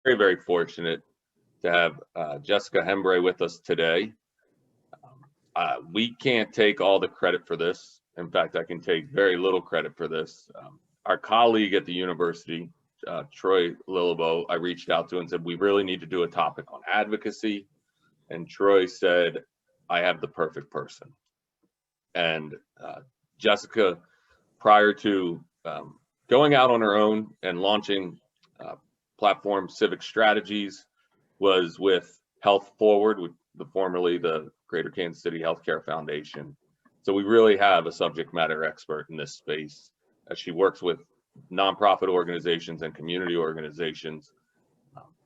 very, very fortunate to have Jessica Hembree with us today. We can't take all the credit for this. In fact, I can take very little credit for this. Our colleague at the university, Troy Lillebo, I reached out to and said, we really need to do a topic on advocacy. And Troy said, I have the perfect person. And Jessica, prior to going out on her own and launching Platform Civic Strategies, was with Health Forward, with formerly the Greater Kansas City Healthcare Foundation. So we really have a subject matter expert in this space. She works with nonprofit organizations and community organizations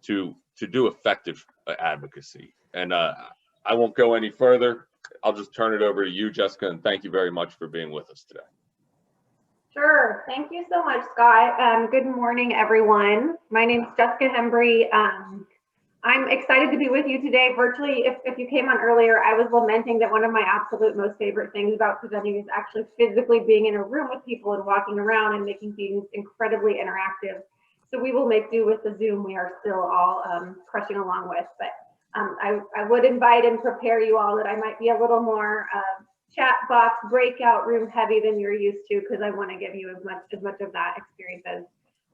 to do effective advocacy. And I won't go any further. I'll just turn it over to you, Jessica, and thank you very much for being with us today. Sure. Thank you so much, Scott. Good morning, everyone. My name is Jessica Hembree. I'm excited to be with you today virtually. If you came on earlier, I was lamenting that one of my absolute most favorite things about presenting is actually physically being in a room with people and walking around and making things incredibly interactive. So we will make do with the Zoom we are still all crushing along with. But I would invite and prepare you all that I might be a little more chat box breakout room heavy than you're used to, because I want to give you as much of that experience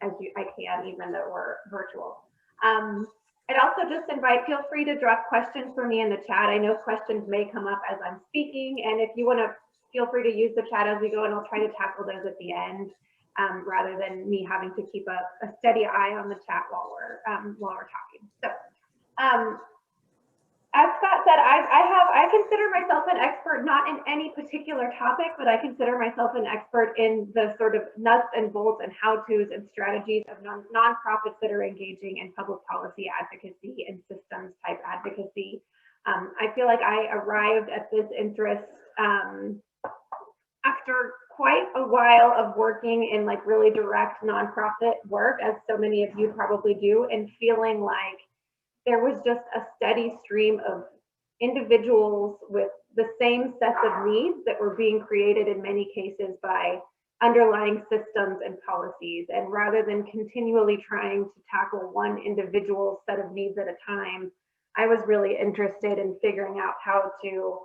as I can, even though we're virtual. I'd also just feel free to drop questions for me in the chat. I know questions may come up as I'm speaking, and if you want to, feel free to use the chat as we go, and I'll try to tackle those at the end, rather than me having to keep a steady eye on the chat while we're talking. So, as Scott said, I consider myself an expert not in any particular topic, but I consider myself an expert in the sort of nuts and bolts and how-tos and strategies of nonprofits that are engaging in public policy advocacy and systems type advocacy. I feel like I arrived at this interest after quite a while of working in like really direct nonprofit work, as so many of you probably do, and feeling like there was just a steady stream of individuals with the same sets of needs that were being created in many cases by underlying systems and policies. And rather than continually trying to tackle one individual set of needs at a time, I was really interested in figuring out how to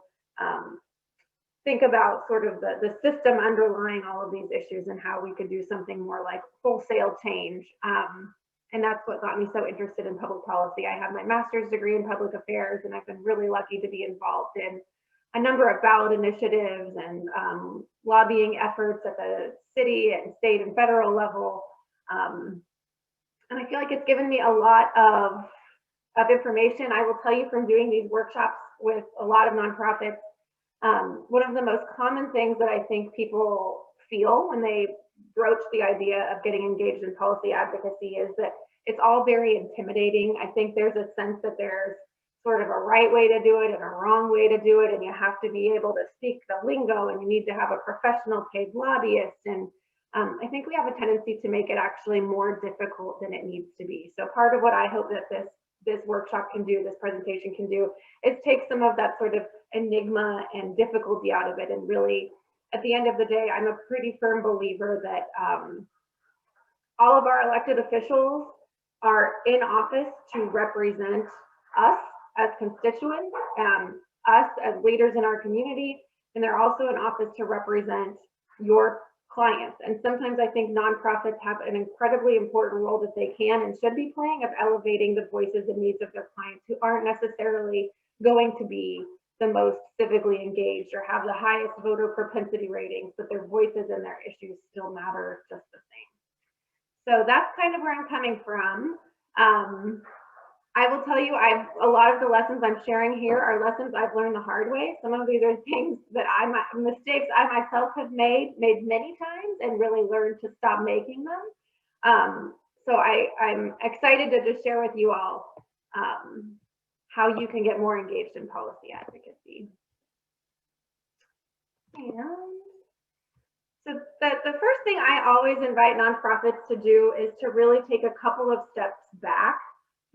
think about sort of the system underlying all of these issues and how we could do something more like wholesale change. And that's what got me so interested in public policy. I have my master's degree in public affairs, and I've been really lucky to be involved in a number of ballot initiatives and lobbying efforts at the city and state and federal level. And I feel like it's given me a lot of information. I will tell you from doing these workshops with a lot of nonprofits, one of the most common things that I think people feel when they broach the idea of getting engaged in policy advocacy is that it's all very intimidating. I think there's a sense that there's sort of a right way to do it and a wrong way to do it, and you have to be able to speak the lingo, and you need to have a professional paid lobbyist. And I think we have a tendency to make it actually more difficult than it needs to be. So part of what I hope that this workshop can do, this presentation can do, is take some of that sort of enigma and difficulty out of it. And really, at the end of the day, I'm a pretty firm believer that all of our elected officials are in office to represent us as constituents, us as leaders in our community, and they're also in office to represent your clients. And sometimes I think nonprofits have an incredibly important role that they can and should be playing of elevating the voices and needs of their clients who aren't necessarily going to be the most civically engaged or have the highest voter propensity ratings, but their voices and their issues still matter just the same. So that's kind of where I'm coming from. I will tell you, a lot of the lessons I'm sharing here are lessons I've learned the hard way. Some of these are things that mistakes I myself have made many times and really learned to stop making them. So I'm excited to just share with you all how you can get more engaged in policy advocacy. And so the first thing I always invite nonprofits to do is to really take a couple of steps back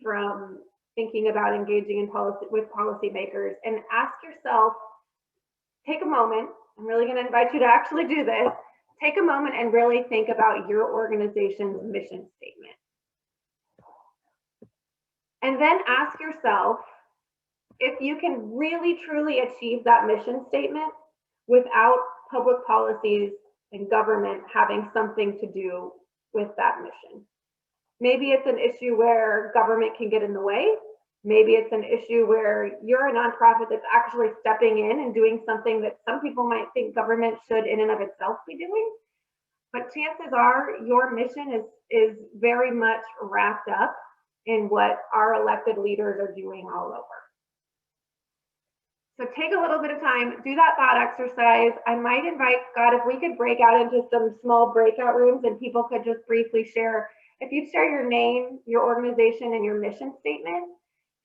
from thinking about engaging in policy with policymakers and ask yourself, take a moment. I'm really going to invite you to actually do this. Take a moment and really think about your organization's mission statement. And then ask yourself if you can really truly achieve that mission statement without public policies and government having something to do with that mission. Maybe it's an issue where government can get in the way. Maybe it's an issue where you're a nonprofit that's actually stepping in and doing something that some people might think government should in and of itself be doing. But chances are your mission is very much wrapped up in what our elected leaders are doing all over. So take a little bit of time, do that thought exercise. I might invite Scott if we could break out into some small breakout rooms and people could just briefly share, if you share your name, your organization, and your mission statement,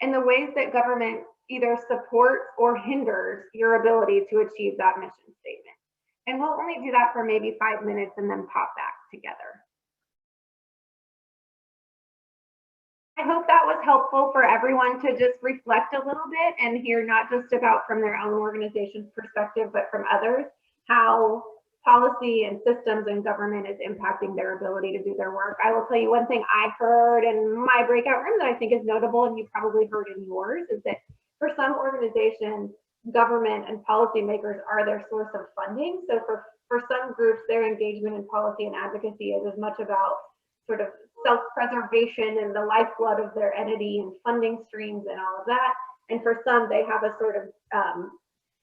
and the ways that government either supports or hinders your ability to achieve that mission statement. And we'll only do that for maybe 5 minutes and then pop back together. I hope that was helpful for everyone to just reflect a little bit and hear not just about from their own organization's perspective, but from others, how policy and systems and government is impacting their ability to do their work. I will tell you one thing I heard in my breakout room that I think is notable, and you probably heard in yours, is that for some organizations, government and policymakers are their source of funding. So for some groups, their engagement in policy and advocacy is as much about sort of self-preservation and the lifeblood of their entity and funding streams and all of that. And for some, they have a sort of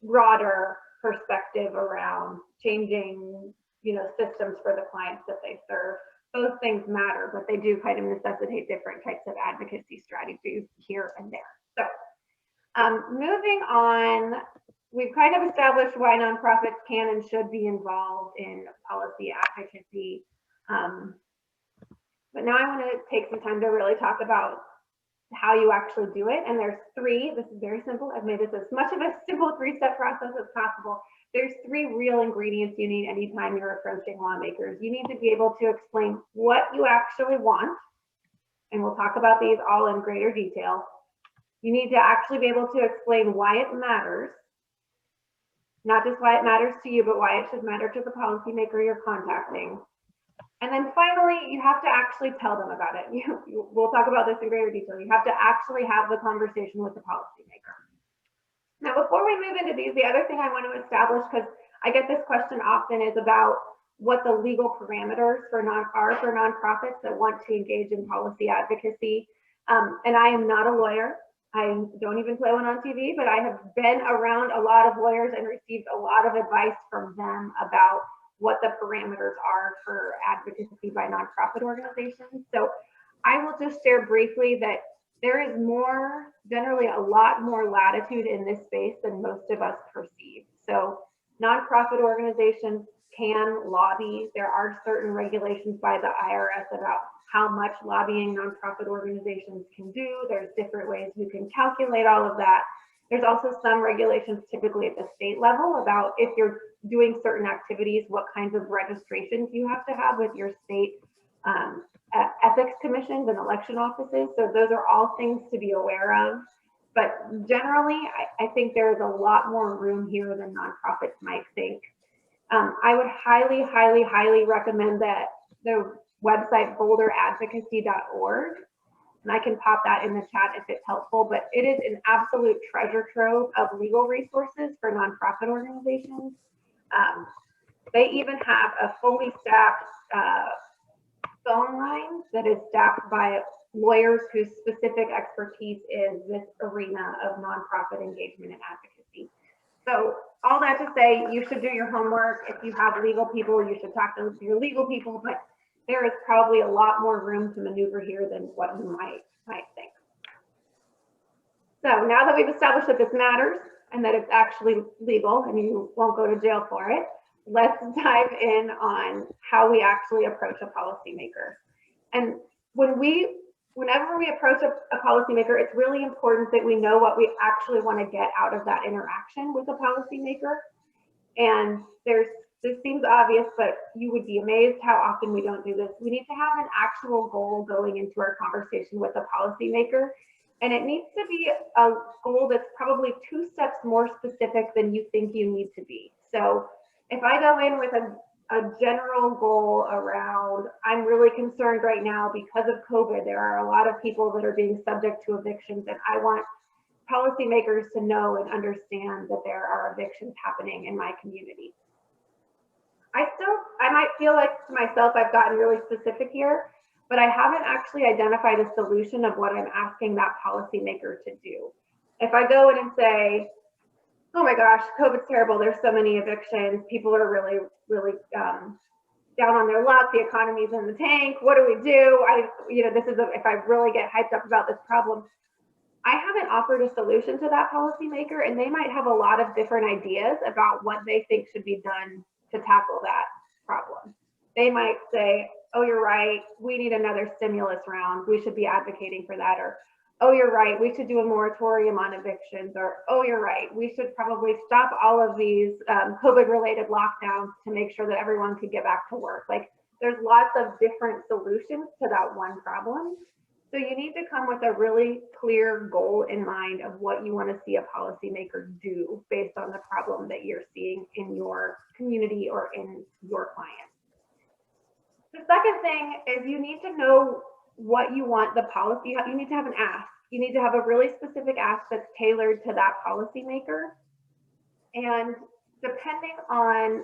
broader perspective around changing, systems for the clients that they serve. Both things matter, but they do kind of necessitate different types of advocacy strategies here and there. So moving on, we've kind of established why nonprofits can and should be involved in policy advocacy. But now I want to take some time to really talk about how you actually do it. And there's three, this is very simple. I've made this as much of a simple 3-step process as possible. There's 3 real ingredients you need anytime you're approaching lawmakers. You need to be able to explain what you actually want. And we'll talk about these all in greater detail. You need to actually be able to explain why it matters. Not just why it matters to you, but why it should matter to the policymaker you're contacting. And then finally, you have to actually tell them about it. We'll talk about this in greater detail. You have to actually have the conversation with the policymaker. Now, before we move into these, the other thing I want to establish, because I get this question often, is about what the legal parameters are for nonprofits that want to engage in policy advocacy. And I am not a lawyer. I don't even play one on TV, but I have been around a lot of lawyers and received a lot of advice from them about what the parameters are for advocacy by nonprofit organizations. So I will just share briefly that there is generally a lot more latitude in this space than most of us perceive. So nonprofit organizations can lobby. There are certain regulations by the IRS about how much lobbying nonprofit organizations can do. There's different ways you can calculate all of that. There's also some regulations typically at the state level about if you're doing certain activities, what kinds of registrations you have to have with your state ethics commissions and election offices. So those are all things to be aware of. But generally, I think there is a lot more room here than nonprofits might think. I would highly, highly, highly recommend that the website boulderadvocacy.org. And I can pop that in the chat if it's helpful, but it is an absolute treasure trove of legal resources for nonprofit organizations. They even have a fully staffed phone line that is staffed by lawyers whose specific expertise is this arena of nonprofit engagement and advocacy. So all that to say, you should do your homework. If you have legal people, you should talk to your legal people, but there is probably a lot more room to maneuver here than what you might think. So now that we've established that this matters and that it's actually legal and you won't go to jail for it, let's dive in on how we actually approach a policymaker. And whenever we approach a policymaker, it's really important that we know what we actually want to get out of that interaction with a policymaker. And this seems obvious, but you would be amazed how often we don't do this. We need to have an actual goal going into our conversation with a policymaker. And it needs to be a goal that's probably 2 steps more specific than you think you need to be. So if I go in with a general goal around, I'm really concerned right now because of COVID. There are a lot of people that are being subject to evictions, and I want policymakers to know and understand that there are evictions happening in my community. I might feel like to myself, I've gotten really specific here, but I haven't actually identified a solution of what I'm asking that policymaker to do. If I go in and say, oh my gosh, COVID's terrible, there's so many evictions, people are really, really down on their luck, the economy's in the tank, what do we do? If I really get hyped up about this problem, I haven't offered a solution to that policymaker, and they might have a lot of different ideas about what they think should be done to tackle that problem. They might say, oh, you're right, we need another stimulus round, we should be advocating for that, or oh, you're right, we should do a moratorium on evictions, or oh, you're right, we should probably stop all of these COVID-related lockdowns to make sure that everyone could get back to work. Like, there's lots of different solutions to that one problem. So you need to come with a really clear goal in mind of what you want to see a policymaker do based on the problem that you're seeing in your community or in your client. The second thing is you need to know what you want the policy. You need to have an ask. You need to have a really specific ask that's tailored to that policymaker. And depending on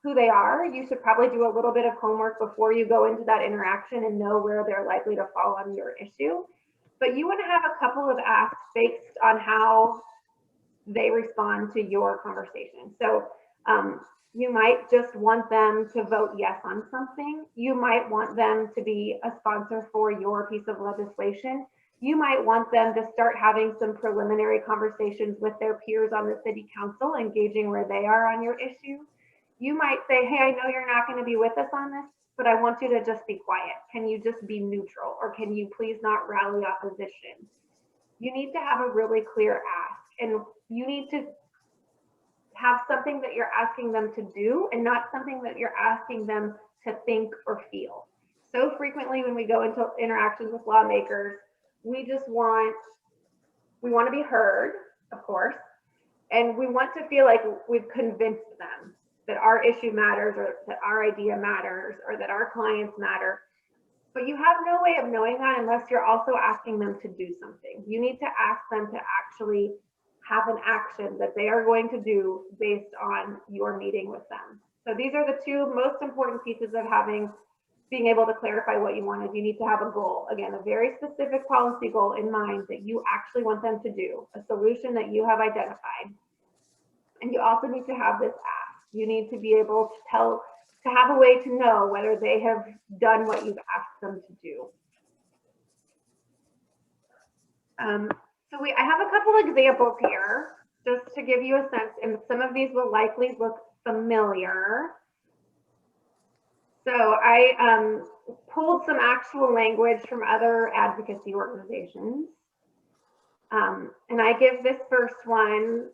who they are, you should probably do a little bit of homework before you go into that interaction and know where they're likely to fall on your issue. But you want to have a couple of asks based on how they respond to your conversation. So you might just want them to vote yes on something. You might want them to be a sponsor for your piece of legislation. You might want them to start having some preliminary conversations with their peers on the city council, engaging where they are on your issue. You might say, hey, I know you're not going to be with us on this, but I want you to just be quiet. Can you just be neutral? Or can you please not rally opposition? You need to have a really clear ask, and you need to have something that you're asking them to do and not something that you're asking them to think or feel. So frequently when we go into interactions with lawmakers, we want to be heard, of course, and we want to feel like we've convinced them that our issue matters, or that our idea matters, or that our clients matter. But you have no way of knowing that unless you're also asking them to do something. You need to ask them to actually have an action that they are going to do based on your meeting with them. So these are the two most important pieces of being able to clarify what you want. Is you need to have a goal, again, a very specific policy goal in mind that you actually want them to do, a solution that you have identified. And you also need to have this ask. You need to be able to have a way to know whether they have done what you've asked them to do. I have a couple examples here just to give you a sense, and some of these will likely look familiar. So I pulled some actual language from other advocacy organizations. And I give this first one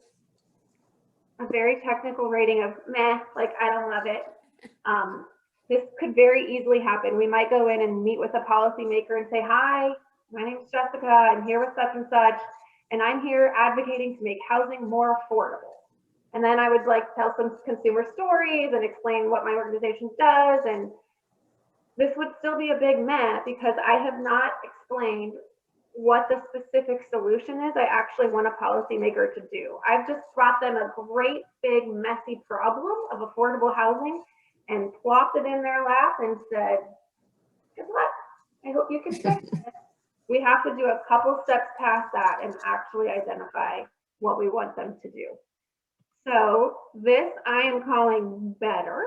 a very technical rating of meh, like I don't love it. This could very easily happen. We might go in and meet with a policymaker and say, hi, my name is Jessica, I'm here with such and such, and I'm here advocating to make housing more affordable. And then I would like tell some consumer stories and explain what my organization does. And this would still be a big meh because I have not explained what the specific solution is I actually want a policymaker to do. I've just brought them a great big messy problem of affordable housing and plopped it in their lap and said, good luck, I hope you can fix it. We have to do a couple steps past that and actually identify what we want them to do. So this I am calling better.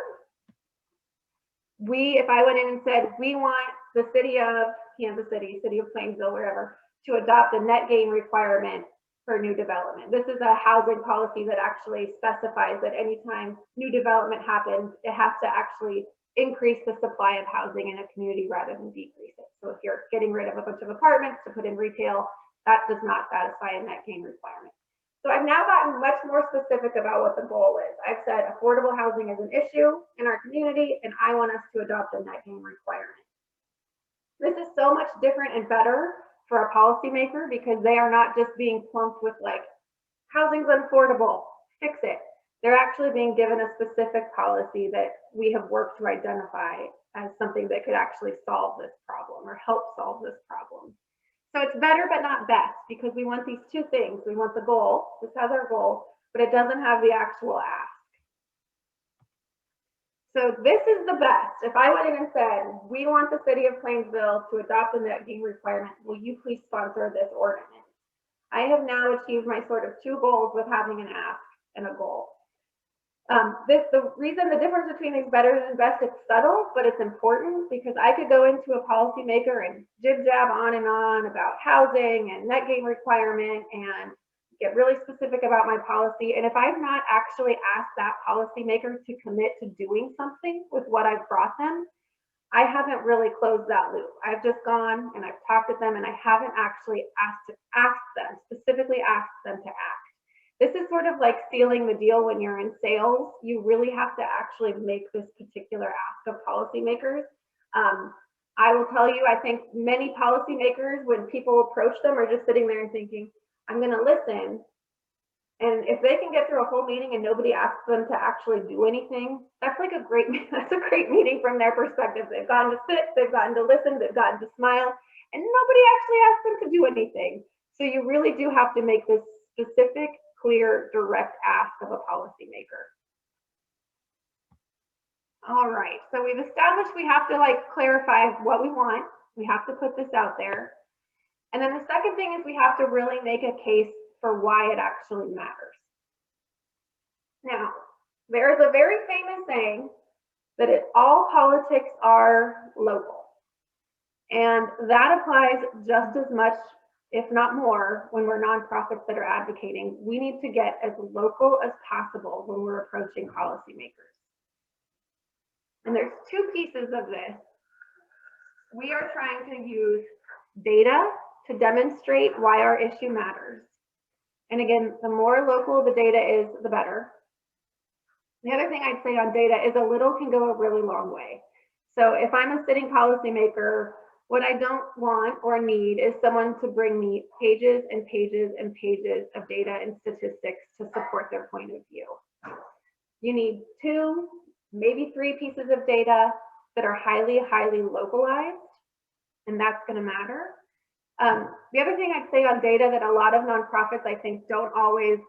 If I went in and said, we want the city of Kansas City, city of Plainsville, wherever, to adopt a net gain requirement for new development. This is a housing policy that actually specifies that anytime new development happens, it has to actually increase the supply of housing in a community rather than decrease it. So if you're getting rid of a bunch of apartments to put in retail, that does not satisfy a net gain requirement. So I've now gotten much more specific about what the goal is. I've said affordable housing is an issue in our community, and I want us to adopt a net gain requirement. This is so much different and better for a policymaker because they are not just being plunked with like, housing's unaffordable, fix it. they're actually being given a specific policy that we have worked to identify as something that could actually solve this problem or help solve this problem. So it's better but not best, because we want these two things. We want the goal, this has our goal, but it doesn't have the actual ask. So this is the best. If I went in and said, we want the city of Plainsville to adopt a net gain requirement, will you please sponsor this ordinance? I have now achieved my sort of two goals with having an ask and a goal. The difference between these better and best, it's subtle, but it's important, because I could go into a policymaker and jib jab on and on about housing and net gain requirement and get really specific about my policy. And if I've not actually asked that policymaker to commit to doing something with what I've brought them, I haven't really closed that loop. I've just gone and I've talked to them, and I haven't actually specifically asked them to act. This is sort of like sealing the deal when you're in sales. You really have to actually make this particular ask of policymakers. I will tell you, I think many policymakers, when people approach them, are just sitting there and thinking, I'm going to listen. And if they can get through a whole meeting and nobody asks them to actually do anything, that's a great meeting from their perspective. They've gotten to sit, they've gotten to listen, they've gotten to smile, and nobody actually asked them to do anything. So you really do have to make this specific, clear, direct ask of a policymaker. All right, so we've established we have to clarify what we want. We have to put this out there. And then the second thing is we have to really make a case for why it actually matters. Now, there is a very famous saying that all politics are local. And that applies just as much, if not more, when we're nonprofits that are advocating. We need to get as local as possible when we're approaching policymakers. And there's two pieces of this. We are trying to use data to demonstrate why our issue matters. And again, the more local the data is, the better. The other thing I'd say on data is a little can go a really long way. So if I'm a sitting policymaker, what I don't want or need is someone to bring me pages and pages and pages of data and statistics to support their point of view. You need 2, maybe 3 pieces of data that are highly, highly localized, and that's going to matter. The other thing I'd say on data that a lot of nonprofits, I think, don't always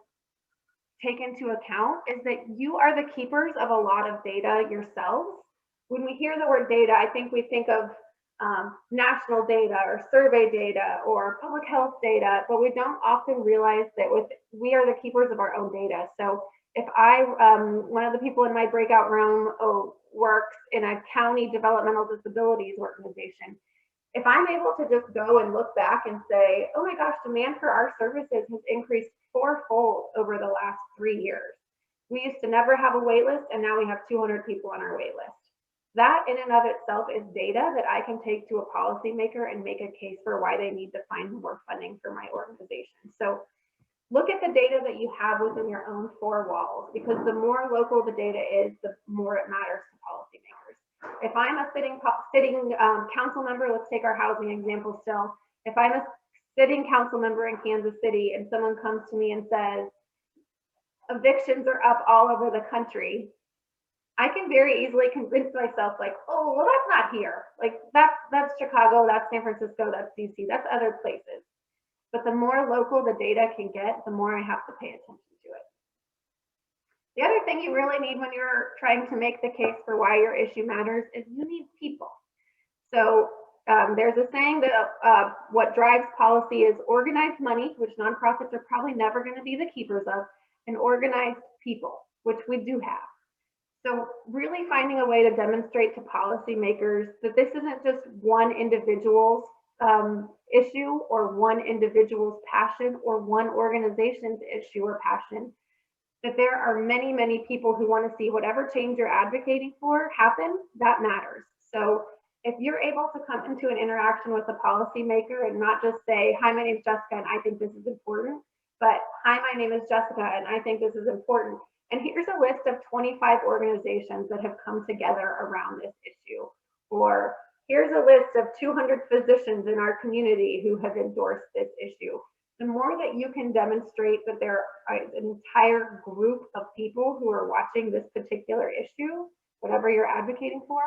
take into account is that you are the keepers of a lot of data yourselves. When we hear the word data, I think we think of national data or survey data or public health data, but we don't often realize that we are the keepers of our own data. So if one of the people in my breakout room works in a county developmental disabilities organization, if I'm able to just go and look back and say, oh my gosh, demand for our services has increased 4-fold over the last 3 years. We used to never have a wait list, and now we have 200 people on our wait list. That in and of itself is data that I can take to a policymaker and make a case for why they need to find more funding for my organization. So look at the data that you have within your own 4 walls, because the more local the data is, the more it matters to policymakers. If I'm a sitting council member, let's take our housing example still. If I'm a sitting council member in Kansas City and someone comes to me and says, evictions are up all over the country, I can very easily convince myself oh, well, that's not here. That's Chicago, that's San Francisco, that's DC, that's other places. But the more local the data can get, the more I have to pay attention to it. The other thing you really need when you're trying to make the case for why your issue matters is you need people. So there's a saying that what drives policy is organized money, which nonprofits are probably never going to be the keepers of, and organized people, which we do have. So really finding a way to demonstrate to policymakers that this isn't just one individual's issue or one individual's passion or one organization's issue or passion, that there are many, many people who want to see whatever change you're advocating for happen. That matters. So if you're able to come into an interaction with a policymaker and not just say, hi, my name is Jessica and I think this is important, but hi, my name is Jessica and I think this is important. And here's a list of 25 organizations that have come together around this issue. Or here's a list of 200 physicians in our community who have endorsed this issue. the more that you can demonstrate that there is an entire group of people who are watching this particular issue, whatever you're advocating for,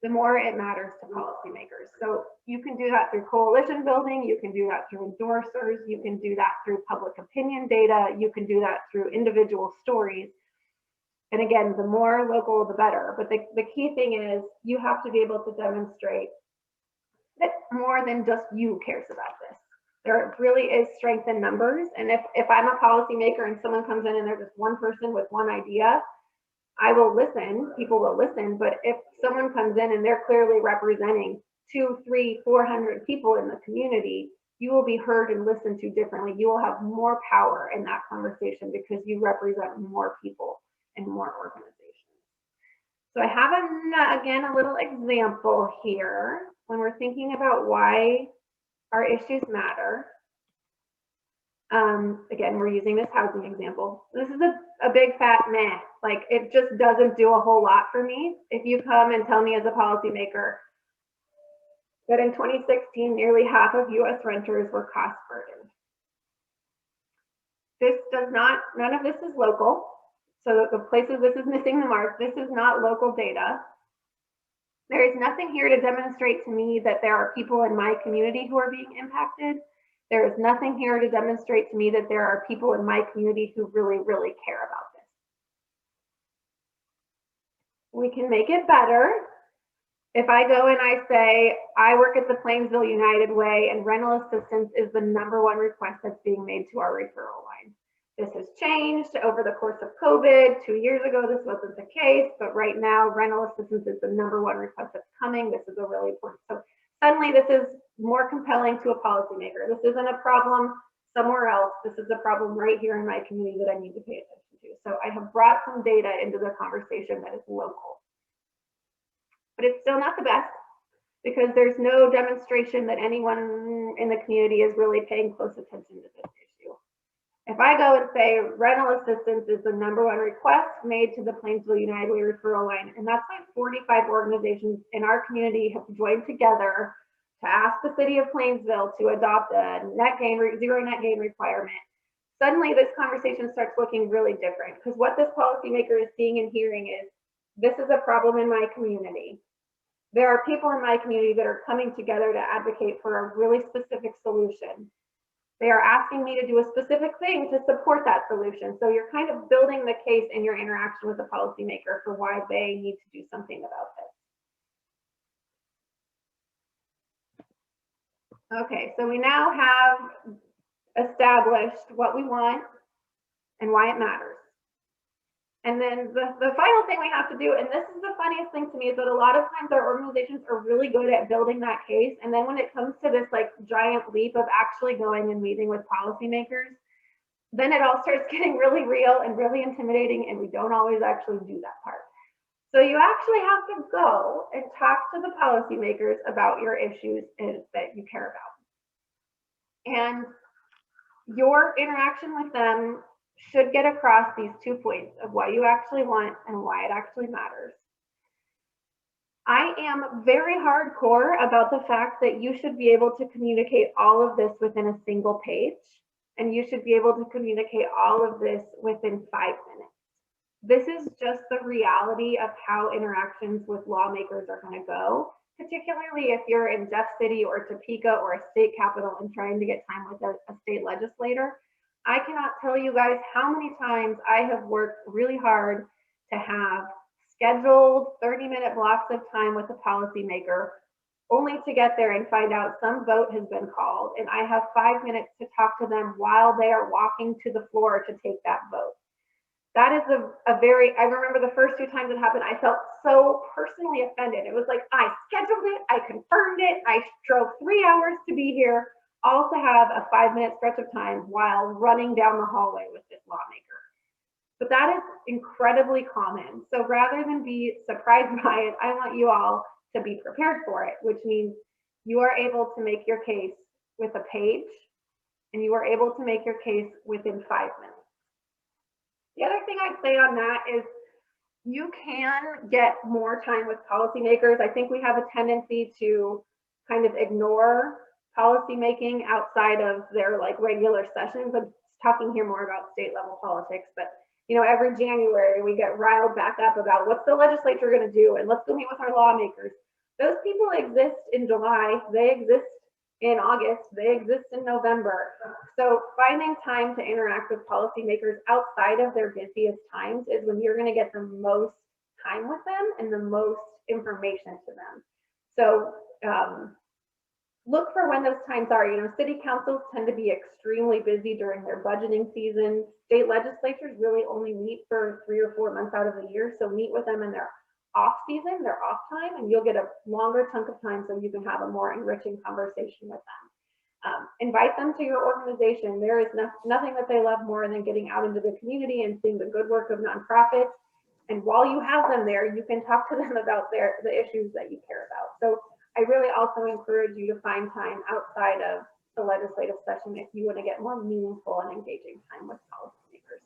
the more it matters to policymakers. So you can do that through coalition building, you can do that through endorsers, you can do that through public opinion data, you can do that through individual stories. And again, the more local, the better. But the key thing is you have to be able to demonstrate that more than just you cares about this. There really is strength in numbers. And if I'm a policymaker and someone comes in and they're just one person with one idea, I will listen, people will listen. But if someone comes in and they're clearly representing 200, 300, 400 people in the community, you will be heard and listened to differently. You will have more power in that conversation because you represent more people and more organizations. So I have, again, a little example here when we're thinking about why our issues matter. Again, we're using this housing example. This is a big fat meh. Like, it just doesn't do a whole lot for me. If you come and tell me as a policymaker that in 2016, nearly half of US renters were cost burdened. This does not, none of this is local. So the places this is missing the mark, this is not local data. There is nothing here to demonstrate to me that there are people in my community who are being impacted. There is nothing here to demonstrate to me that there are people in my community who really, really care about this. We can make it better. If I go and I say, I work at the Plainsville United Way and rental assistance is the #1 request that's being made to our referral line. This has changed over the course of COVID. 2 years ago, this wasn't the case, but right now, rental assistance is the #1 request that's coming. This is a really important. So suddenly, this is more compelling to a policymaker. This isn't a problem somewhere else. This is a problem right here in my community that I need to pay attention to. So I have brought some data into the conversation that is local. But it's still not the best because there's no demonstration that anyone in the community is really paying close attention to this issue. If I go and say rental assistance is the #1 request made to the Plainsville United Way referral line, and that's why 45 organizations in our community have joined together to ask the city of Plainsville to adopt a zero net gain requirement, suddenly this conversation starts looking really different because what this policymaker is seeing and hearing is, this is a problem in my community. There are people in my community that are coming together to advocate for a really specific solution. They are asking me to do a specific thing to support that solution. So you're kind of building the case in your interaction with the policymaker for why they need to do something about this. Okay, so we now have established what we want and why it matters. And then the final thing we have to do, and this is the funniest thing to me, is that a lot of times our organizations are really good at building that case. And then when it comes to this like giant leap of actually going and meeting with policymakers, then it all starts getting really real and really intimidating, and we don't always actually do that part. So you actually have to go and talk to the policymakers about your issues that you care about. And your interaction with them should get across these 2 points of what you actually want and why it actually matters. I am very hardcore about the fact that you should be able to communicate all of this within a single page, and you should be able to communicate all of this within 5 minutes. This is just the reality of how interactions with lawmakers are going to go, particularly if you're in Jeff City or Topeka or a state capital and trying to get time with a state legislator. I cannot tell you guys how many times I have worked really hard to have scheduled 30-minute blocks of time with a policymaker, only to get there and find out some vote has been called, and I have 5 minutes to talk to them while they are walking to the floor to take that vote. That is I remember the first 2 times it happened, I felt so personally offended. It was like, I scheduled it, I confirmed it, I drove 3 hours to be here, all to have a 5-minute stretch of time while running down the hallway with this lawmaker. But that is incredibly common. So rather than be surprised by it, I want you all to be prepared for it, which means you are able to make your case with a page, and you are able to make your case within 5 minutes. The other thing I'd say on that is you can get more time with policymakers. I think we have a tendency to kind of ignore policy making outside of their like regular sessions. I'm talking here more about state level politics, but you know, every January we get riled back up about what's the legislature going to do and let's go meet with our lawmakers. Those people exist in July, they exist in August, they exist in November. So finding time to interact with policymakers outside of their busiest times is when you're going to get the most time with them and the most information to them. So look for when those times are. You know, city councils tend to be extremely busy during their budgeting season. State legislatures really only meet for 3 or 4 months out of the year. So meet with them in their off season, their off time, and you'll get a longer chunk of time so you can have a more enriching conversation with them. Invite them to your organization. There is nothing that they love more than getting out into the community and seeing the good work of nonprofits. And while you have them there, you can talk to them about the issues that you care about. So I really also encourage you to find time outside of the legislative session if you want to get more meaningful and engaging time with policymakers.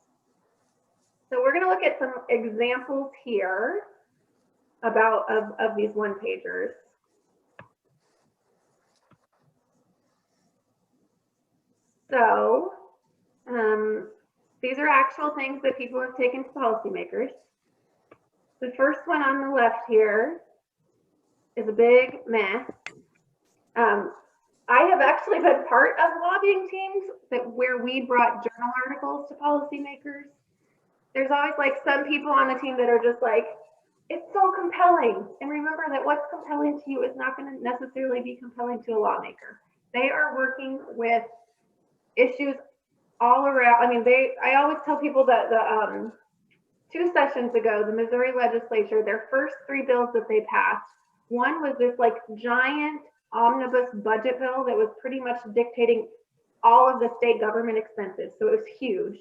So we're going to look at some examples here about of these one-pagers. So these are actual things that people have taken to policymakers. The first one on the left here is a big mess. I have actually been part of lobbying teams where we brought journal articles to policymakers. There's always like some people on the team that are just like, it's so compelling. And remember that what's compelling to you is not going to necessarily be compelling to a lawmaker. They are working with issues all around. I mean, I always tell people that the 2 sessions ago, the Missouri legislature, their first 3 bills that they passed, one was this like giant omnibus budget bill that was pretty much dictating all of the state government expenses. So it was huge.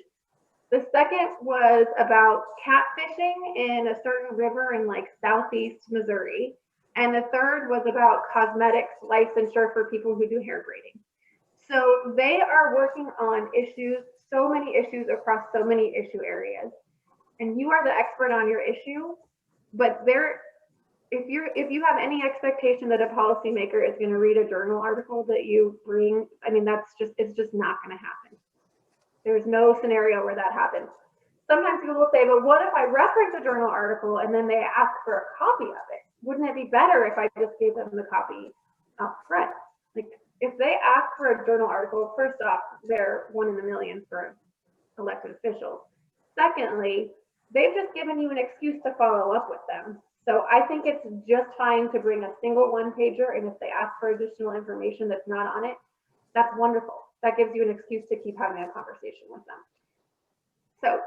The second was about catfishing in a certain river in like southeast Missouri. And the third was about cosmetics licensure for people who do hair braiding. So they are working on issues, so many issues across so many issue areas. And you are the expert on your issue, but if you have any expectation that a policymaker is going to read a journal article that you bring, I mean, it's just not going to happen. There's no scenario where that happens. Sometimes people will say, but what if I reference a journal article and then they ask for a copy of it? Wouldn't it be better if I just gave them the copy up front? Like if they ask for a journal article, first off, they're 1 in a million for elected officials. Secondly, they've just given you an excuse to follow up with them. So I think it's just fine to bring a single one-pager, and if they ask for additional information that's not on it, that's wonderful. That gives you an excuse to keep having a conversation with them. So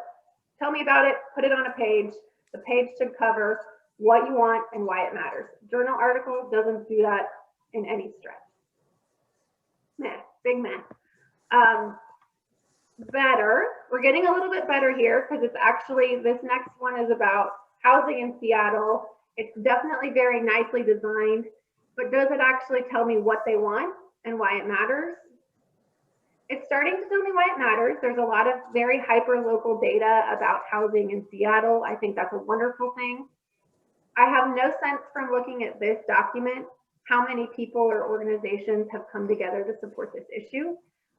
tell me about it, put it on a page. The page should cover what you want and why it matters. Journal article doesn't do that in any stretch. Meh, big meh. Better, we're getting a little bit better here because it's actually, this next one is about housing in Seattle. It's definitely very nicely designed, but does it actually tell me what they want and why it matters? It's starting to tell me why it matters. There's a lot of very hyper-local data about housing in Seattle. I think that's a wonderful thing. I have no sense from looking at this document how many people or organizations have come together to support this issue.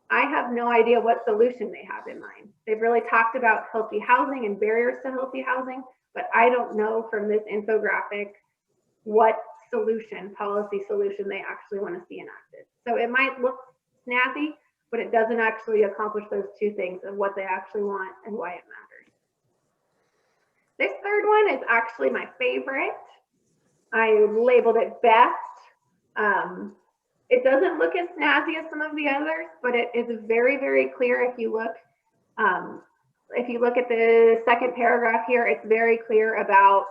I have no idea what solution they have in mind. They've really talked about healthy housing and barriers to healthy housing, but I don't know from this infographic what solution, policy solution they actually want to see enacted. So it might look snazzy, but it doesn't actually accomplish those 2 things of what they actually want and why it matters. This third one is actually my favorite. I labeled it best. It doesn't look as snazzy as some of the others, but it is very, very clear if you look at the second paragraph here, it's very clear about,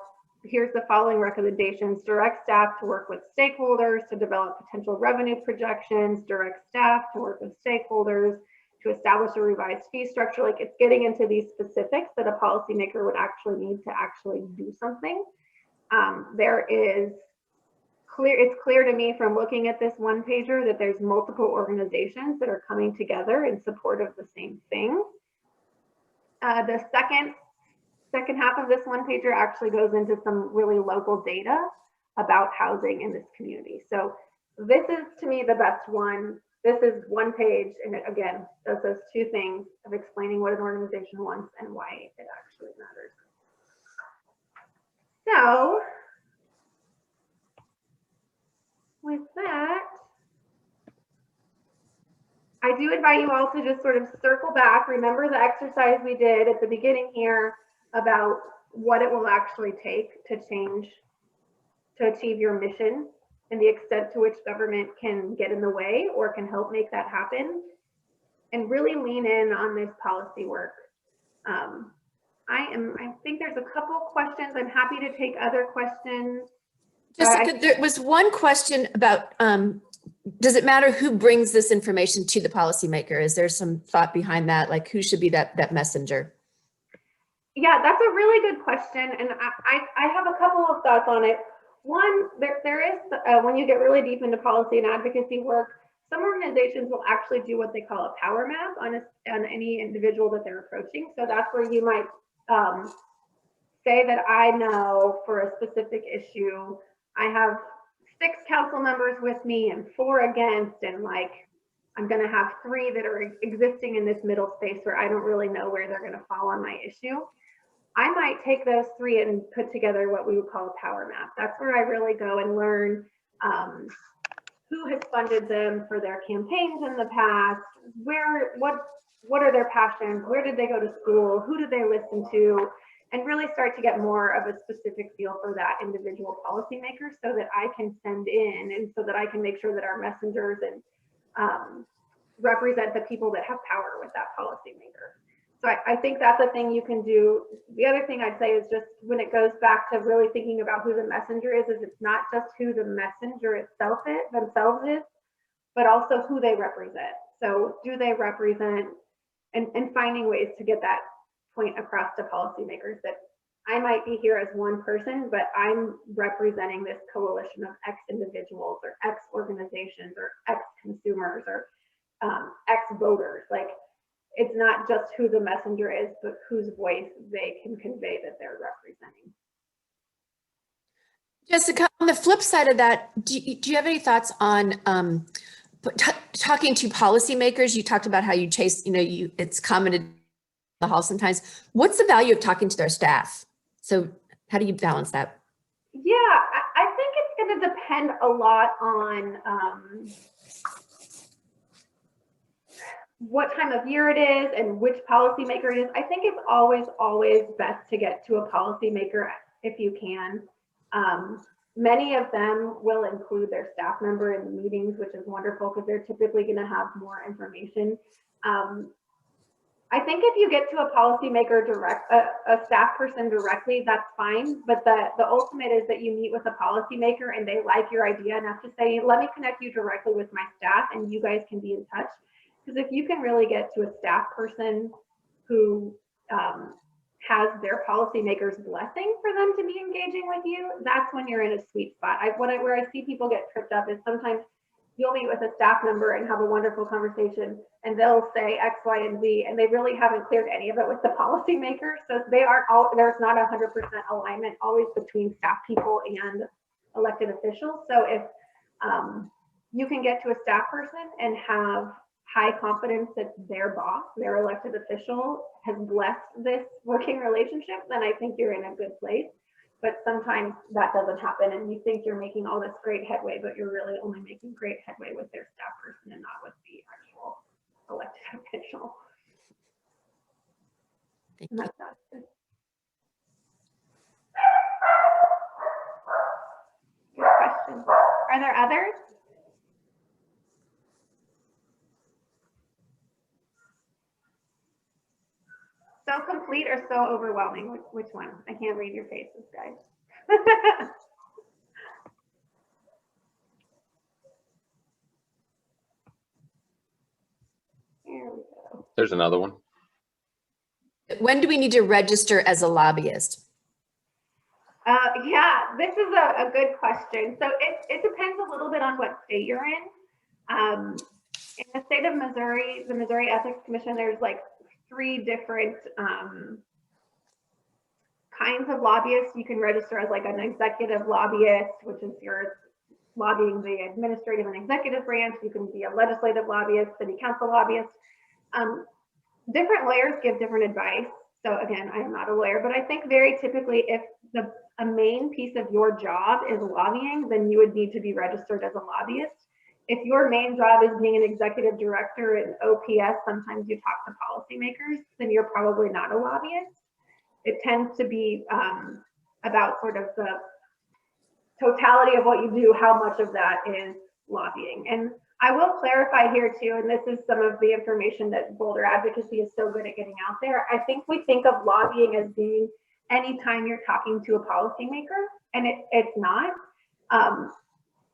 here's the following recommendations: direct staff to work with stakeholders to develop potential revenue projections, direct staff to work with stakeholders to establish a revised fee structure. Like it's getting into these specifics that a policymaker would actually need to actually do something. It's clear to me from looking at this one pager that there's multiple organizations that are coming together in support of the same thing. The second half of this one pager actually goes into some really local data about housing in this community. So This is to me the best one. This is one page, and it again does those two things of explaining what an organization wants and why it actually matters. So with that, I do invite you all to just sort of circle back. Remember the exercise we did at the beginning here about what it will actually take to change, to achieve your mission, and the extent to which government can get in the way or can help make that happen, and really lean in on this policy work. I think there's a couple questions. I'm happy to take other questions. Jessica, there was one question about, does it matter who brings this information to the policymaker? Is there some thought behind that? Like who should be that messenger? Yeah, that's a really good question. And I have a couple of thoughts on it. One, there is, when you get really deep into policy and advocacy work, some organizations will actually do what they call a power map on any individual that they're approaching. So that's where you might say that I know for a specific issue, I have 6 council members with me and 4 against, and like I'm going to have 3 that are existing in this middle space where I don't really know where they're going to fall on my issue. I might take those 3 and put together what we would call a power map. That's where I really go and learn who has funded them for their campaigns in the past, what are their passions, where did they go to school, who did they listen to, and really start to get more of a specific feel for that individual policymaker so that I can send in and so that I can make sure that our messengers and represent the people that have power with that policymaker. So I think that's a thing you can do. The other thing I'd say is just when it goes back to really thinking about who the messenger is it's not just who the messenger themselves is, but also who they represent. So do they represent and finding ways to get that point across to policymakers that I might be here as one person, but I'm representing this coalition of X individuals or X organizations or X consumers or X voters. Like, it's not just who the messenger is, but whose voice they can convey that they're representing. Jessica, on the flip side of that, do you have any thoughts on talking to policymakers? You talked about how you chase, it's commented in the hall sometimes. What's the value of talking to their staff? So how do you balance that? Yeah, I think it's going to depend a lot on what time of year it is and which policymaker it is. I think it's always best to get to a policymaker if you can. Many of them will include their staff member in the meetings, which is wonderful because they're typically going to have more information. I think if you get to a policymaker a staff person directly, that's fine. But the ultimate is that you meet with a policymaker and they like your idea enough to say, let me connect you directly with my staff and you guys can be in touch. Because if you can really get to a staff person who has their policymaker's blessing for them to be engaging with you, that's when you're in a sweet spot. Where I see people get tripped up is sometimes you'll meet with a staff member and have a wonderful conversation and they'll say X, Y, and Z, and they really haven't cleared any of it with the policymaker. So there's not 100% alignment always between staff people and elected officials. So if you can get to a staff person and have high confidence that their boss, their elected official, has blessed this working relationship, then I think you're in a good place. But sometimes that doesn't happen and you think you're making all this great headway, but you're really only making great headway with their staff person and not with the actual elected official. Thank you. Good question. Are there others? So complete or so overwhelming? Which one? I can't read your faces, guys. Here we go. There's another one. When do we need to register as a lobbyist? Yeah, this is a good question. So it depends a little bit on what state you're in. In the state of Missouri, the Missouri Ethics Commission, there's like 3 different kinds of lobbyists. You can register as like an executive lobbyist, which is your lobbying the administrative and executive branch. You can be a legislative lobbyist, city council lobbyist. Different lawyers give different advice. So again, I am not a lawyer, but I think very typically if a main piece of your job is lobbying, then you would need to be registered as a lobbyist. If your main job is being an executive director in OPS, sometimes you talk to policymakers, then you're probably not a lobbyist. It tends to be about sort of the totality of what you do, how much of that is lobbying. And I will clarify here too, and this is some of the information that Boulder Advocacy is so good at getting out there. I think we think of lobbying as being anytime you're talking to a policymaker, and it's not.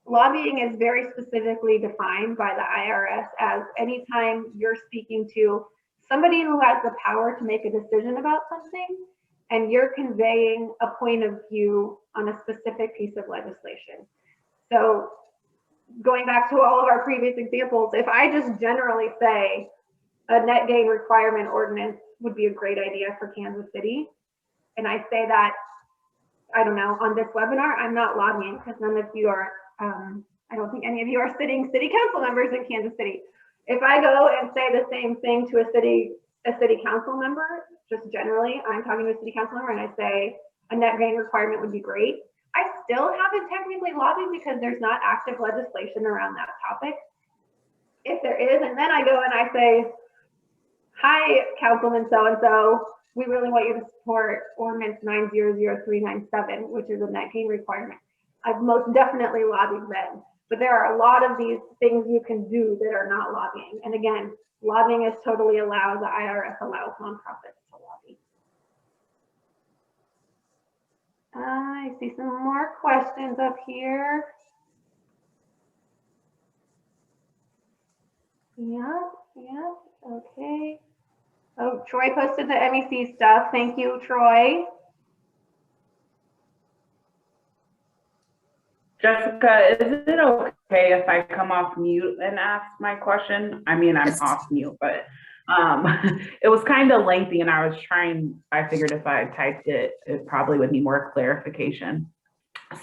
Lobbying is very specifically defined by the IRS as anytime you're speaking to somebody who has the power to make a decision about something, and you're conveying a point of view on a specific piece of legislation. So going back to all of our previous examples, if I just generally say a net gain requirement ordinance would be a great idea for Kansas City, and I say that, I don't know, on this webinar, I'm not lobbying because none of you are, I don't think any of you are sitting city council members in Kansas City. If I go and say the same thing to a city council member, just generally, I'm talking to a city council member and I say a net gain requirement would be great, I still haven't technically lobbied because there's not active legislation around that topic. If there is, and then I go and I say, hi, Councilman so-and-so, we really want you to support ordinance 900397, which is a net gain requirement. I've most definitely lobbied then, but there are a lot of these things you can do that are not lobbying. And again, lobbying is totally allowed. The IRS allows nonprofits to lobby. I see some more questions up here. Yep, okay. Oh, Troy posted the MEC stuff. Thank you, Troy. Jessica, is it okay if I come off mute and ask my question? I mean, I'm Yes. off mute, but it was kind of lengthy and I figured if I typed it, it probably would need more clarification.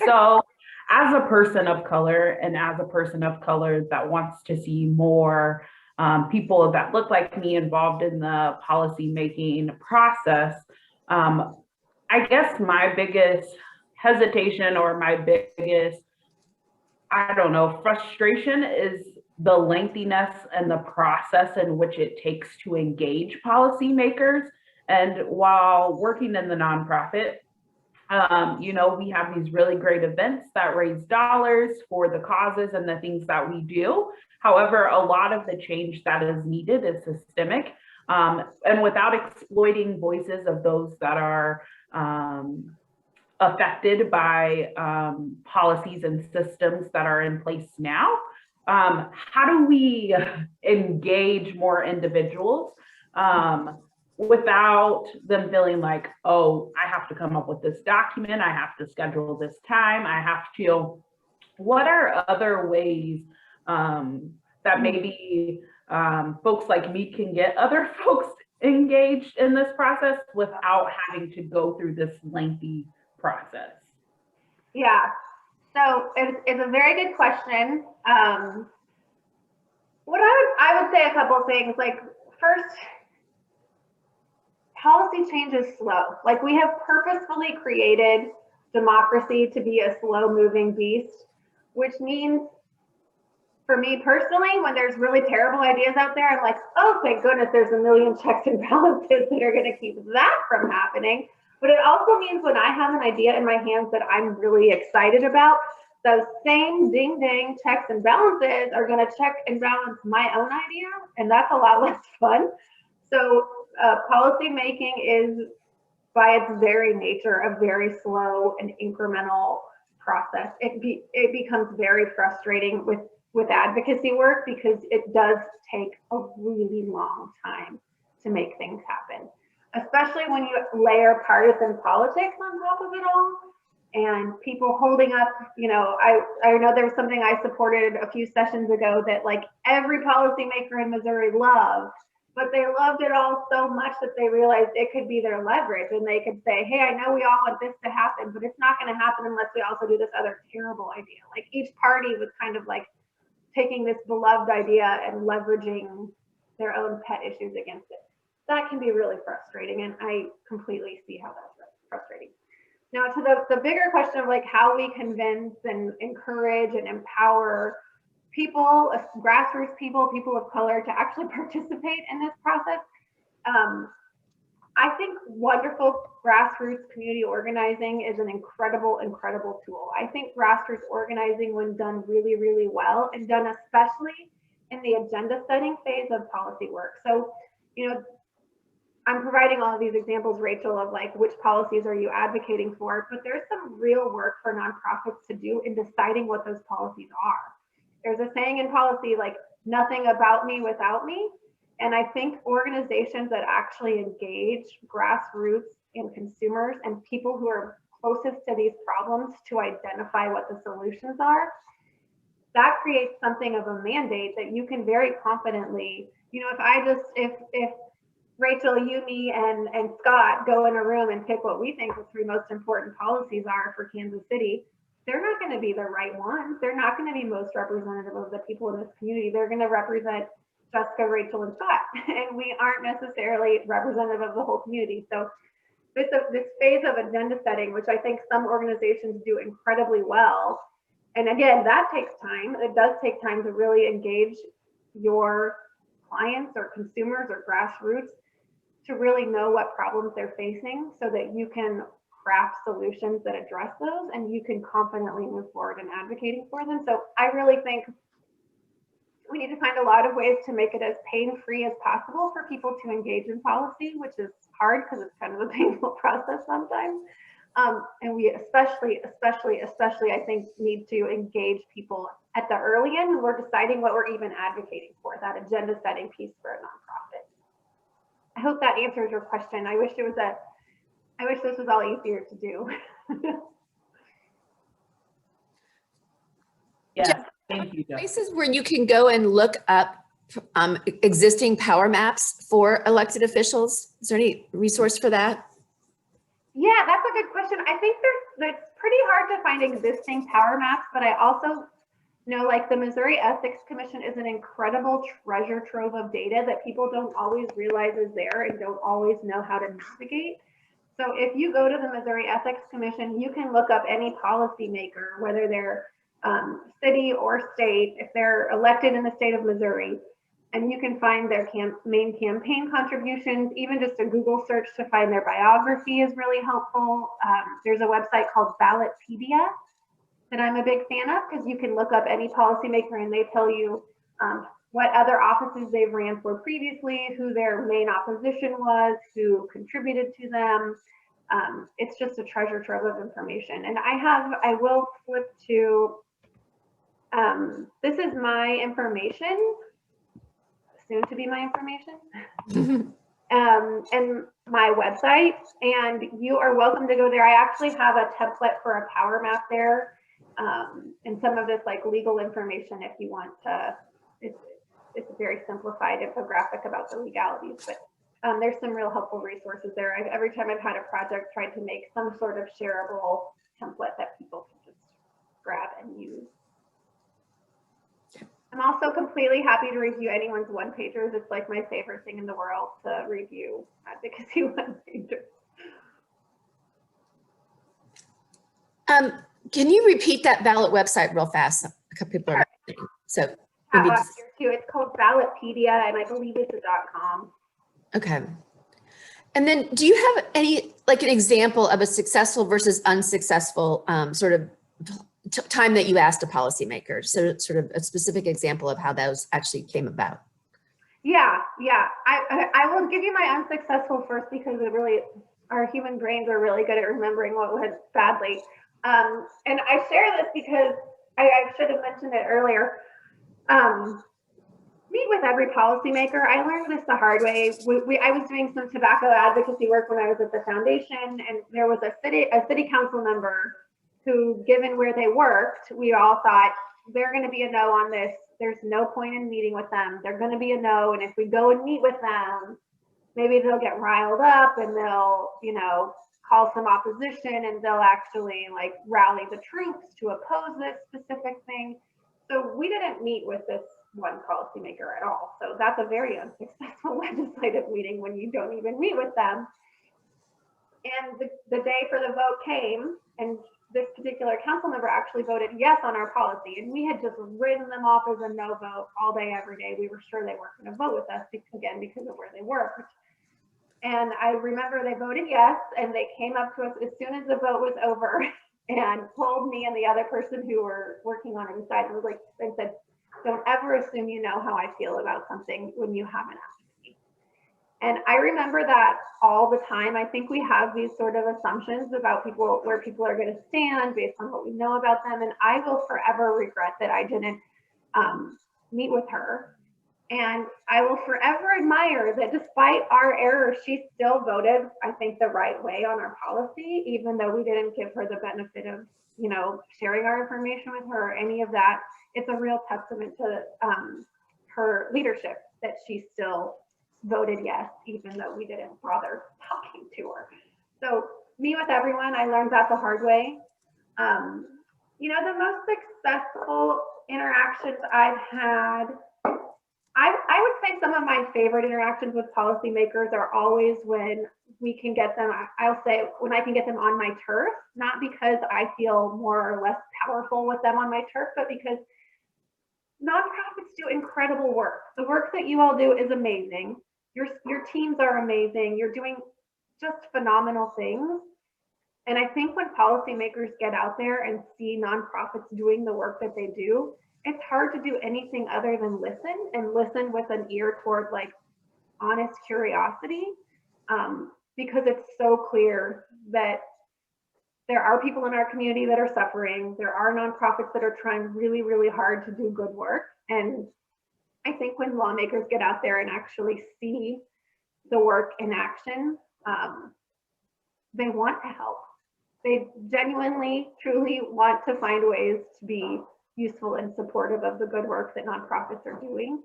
So as a person of color and as a person of color that wants to see more people that look like me involved in the policy making process, I guess my biggest hesitation or my biggest, I don't know, frustration is the lengthiness and the process in which it takes to engage policymakers. And while working in the nonprofit, you know, we have these really great events that raise dollars for the causes and the things that we do. However, a lot of the change that is needed is systemic. And without exploiting voices of those that are affected by policies and systems that are in place now, how do we engage more individuals without them feeling like, oh, I have to come up with this document, I have to schedule this time, I have to, what are other ways that maybe folks like me can get other folks engaged in this process without having to go through this lengthy process? Yeah, so it's a very good question. What I would say a couple of things. Like, first, policy change is slow. Like, we have purposefully created democracy to be a slow moving beast, which means, for me personally, when there's really terrible ideas out there, I'm like, oh, thank goodness there's a million checks and balances that are going to keep that from happening. But it also means when I have an idea in my hands that I'm really excited about, those same ding dang checks and balances are going to check and balance my own idea, and that's a lot less fun. So policy making is, by its very nature, a very slow and incremental process. It becomes very frustrating with advocacy work because it does take a really long time to make things happen, especially when you layer partisan politics on top of it all and people holding up, you know, I know there was something I supported a few sessions ago that like every policymaker in Missouri loved, but they loved it all so much that they realized it could be their leverage, and they could say, hey, I know we all want this to happen, but it's not going to happen unless we also do this other terrible idea. Like each party was kind of like taking this beloved idea and leveraging their own pet issues against it. That can be really frustrating, and I completely see how that's frustrating. Now to the bigger question of like how we convince and encourage and empower people, grassroots people, people of color to actually participate in this process. I think wonderful grassroots community organizing is an incredible, incredible tool. I think grassroots organizing, when done really, really well, and done especially in the agenda setting phase of policy work. So, you know, I'm providing all of these examples, Rachel, of like which policies are you advocating for, but there's some real work for nonprofits to do in deciding what those policies are. There's a saying in policy, like, nothing about me without me. And I think organizations that actually engage grassroots and consumers and people who are closest to these problems to identify what the solutions are, that creates something of a mandate that you can very confidently, you know, if Rachel, you, me, and Scott go in a room and pick what we think the 3 most important policies are for Kansas City, they're not going to be the right ones. They're not going to be most representative of the people in this community. They're going to represent Jessica, Rachel, and Scott, and we aren't necessarily representative of the whole community. So this phase of agenda setting, which I think some organizations do incredibly well, and again, that takes time. It does take time to really engage your clients or consumers or grassroots to really know what problems they're facing so that you can craft solutions that address those and you can confidently move forward in advocating for them. So I really think we need to find a lot of ways to make it as pain-free as possible for people to engage in policy, which is hard because it's kind of a painful process sometimes. And we especially, I think, need to engage people at the early end when we're deciding what we're even advocating for, that agenda setting piece for a nonprofit. I hope that answers your question. I wish this was all easier to do. Yeah, thank you, Jessica. Places where you can go and look up existing power maps for elected officials. Is there any resource for that? Yeah, that's a good question. I think it's pretty hard to find existing power maps, but I also know like the Missouri Ethics Commission is an incredible treasure trove of data that people don't always realize is there and don't always know how to navigate. So if you go to the Missouri Ethics Commission, you can look up any policymaker, whether they're city or state, if they're elected in the state of Missouri, and you can find their main campaign contributions. Even just a Google search to find their biography is really helpful. There's a website called Ballotpedia that I'm a big fan of, because you can look up any policymaker and they tell you what other offices they've ran for previously, who their main opposition was, who contributed to them. It's just a treasure trove of information. And I will flip to, this is my information, soon to be my information, and my website, and you are welcome to go there. I actually have a template for a power map there, and some of this like legal information if you want to. It's a very simplified infographic about the legalities, but there's some real helpful resources there. Every time I've had a project, tried to make some sort of shareable template that people can just grab and use. I'm also completely happy to review anyone's one-pagers. It's like my favorite thing in the world to review advocacy one-pagers. Can you repeat that ballot website real fast? A couple people are writing. So maybe just... here too. It's called Ballotpedia, and I believe it's a .com. Okay. And then do you have any, like an example of a successful versus unsuccessful sort of time that you asked a policymaker? So sort of a specific example of how those actually came about. Yeah. I will give you my unsuccessful first, because it really, our human brains are really good at remembering what went badly. And I share this because I should have mentioned it earlier. Meet with every policymaker. I learned this the hard way. I was doing some tobacco advocacy work when I was at the foundation, and there was a city council member who, given where they worked, we all thought they're going to be a no on this. There's no point in meeting with them. They're going to be a no. And if we go and meet with them, maybe they'll get riled up and they'll, you know, call some opposition and they'll actually like rally the troops to oppose this specific thing. So we didn't meet with this one policymaker at all. So that's a very unsuccessful legislative meeting when you don't even meet with them. And the day for the vote came, and this particular council member actually voted yes on our policy. And we had just written them off as a no vote all day, every day. We were sure they weren't going to vote with us again because of where they worked. And I remember they voted yes, and they came up to us as soon as the vote was over and told me and the other person who were working on it inside, was like, and said, don't ever assume you know how I feel about something when you haven't asked me. And I remember that all the time. I think we have these sort of assumptions about people, where people are going to stand based on what we know about them. And I will forever regret that I didn't meet with her. And I will forever admire that despite our errors, she still voted, I think, the right way on our policy, even though we didn't give her the benefit of, you know, sharing our information with her or any of that. It's a real testament to her leadership that she still voted yes, even though we didn't bother talking to her. So meet with everyone. I learned that the hard way. You know, the most successful interactions I've had, I would say some of my favorite interactions with policymakers are always when we can get them, I'll say when I can get them on my turf, not because I feel more or less powerful with them on my turf, but because nonprofits do incredible work. The work that you all do is amazing. Your teams are amazing. You're doing just phenomenal things. And I think when policymakers get out there and see nonprofits doing the work that they do, it's hard to do anything other than listen, and listen with an ear toward like honest curiosity, because it's so clear that there are people in our community that are suffering. There are nonprofits that are trying really, really hard to do good work. And I think when lawmakers get out there and actually see the work in action, they want to help. They genuinely, truly want to find ways to be useful and supportive of the good work that nonprofits are doing.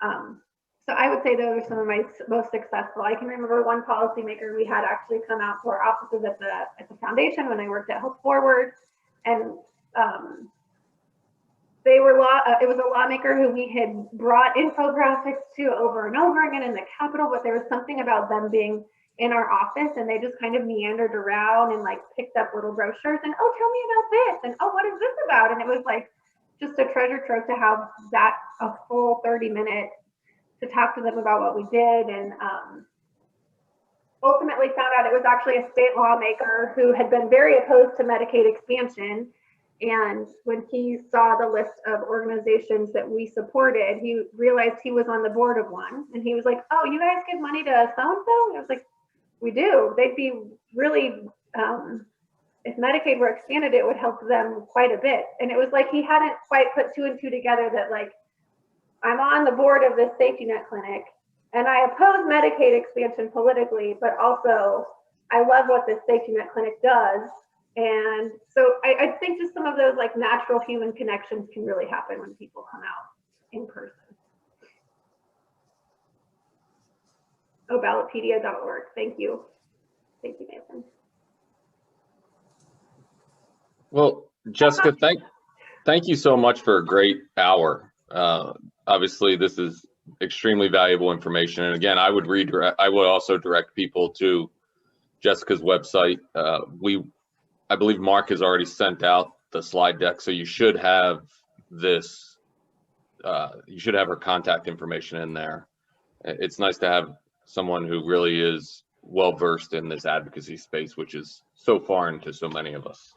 So I would say those are some of my most successful. I can remember one policymaker we had actually come out to our offices at the foundation when I worked at Hope Forward, and they were it was a lawmaker who we had brought infographics to over and over again in the Capitol, but there was something about them being in our office, and they just kind of meandered around and like picked up little brochures and, oh, tell me about this, and oh, what is this about? And it was like just a treasure trove to have that a full 30-minute to talk to them about what we did. And ultimately found out it was actually a state lawmaker who had been very opposed to Medicaid expansion. And when he saw the list of organizations that we supported, he realized he was on the board of one. And he was like, oh, you guys give money to so-and-so? And I was like, we do. They'd be really, if Medicaid were expanded, it would help them quite a bit. And it was like he hadn't quite put two and two together that like, I'm on the board of this safety net clinic and I oppose Medicaid expansion politically, but also I love what this safety net clinic does. And so I think just some of those like natural human connections can really happen when people come out in person. Oh, ballotpedia.org. Thank you. Thank you, Nathan. Well, Jessica, thank you so much for a great hour. Obviously, this is extremely valuable information. And again, I would also direct people to Jessica's website. I believe Mark has already sent out the slide deck, so you should have this. You should have her contact information in there. It's nice to have someone who really is well versed in this advocacy space, which is so foreign to so many of us.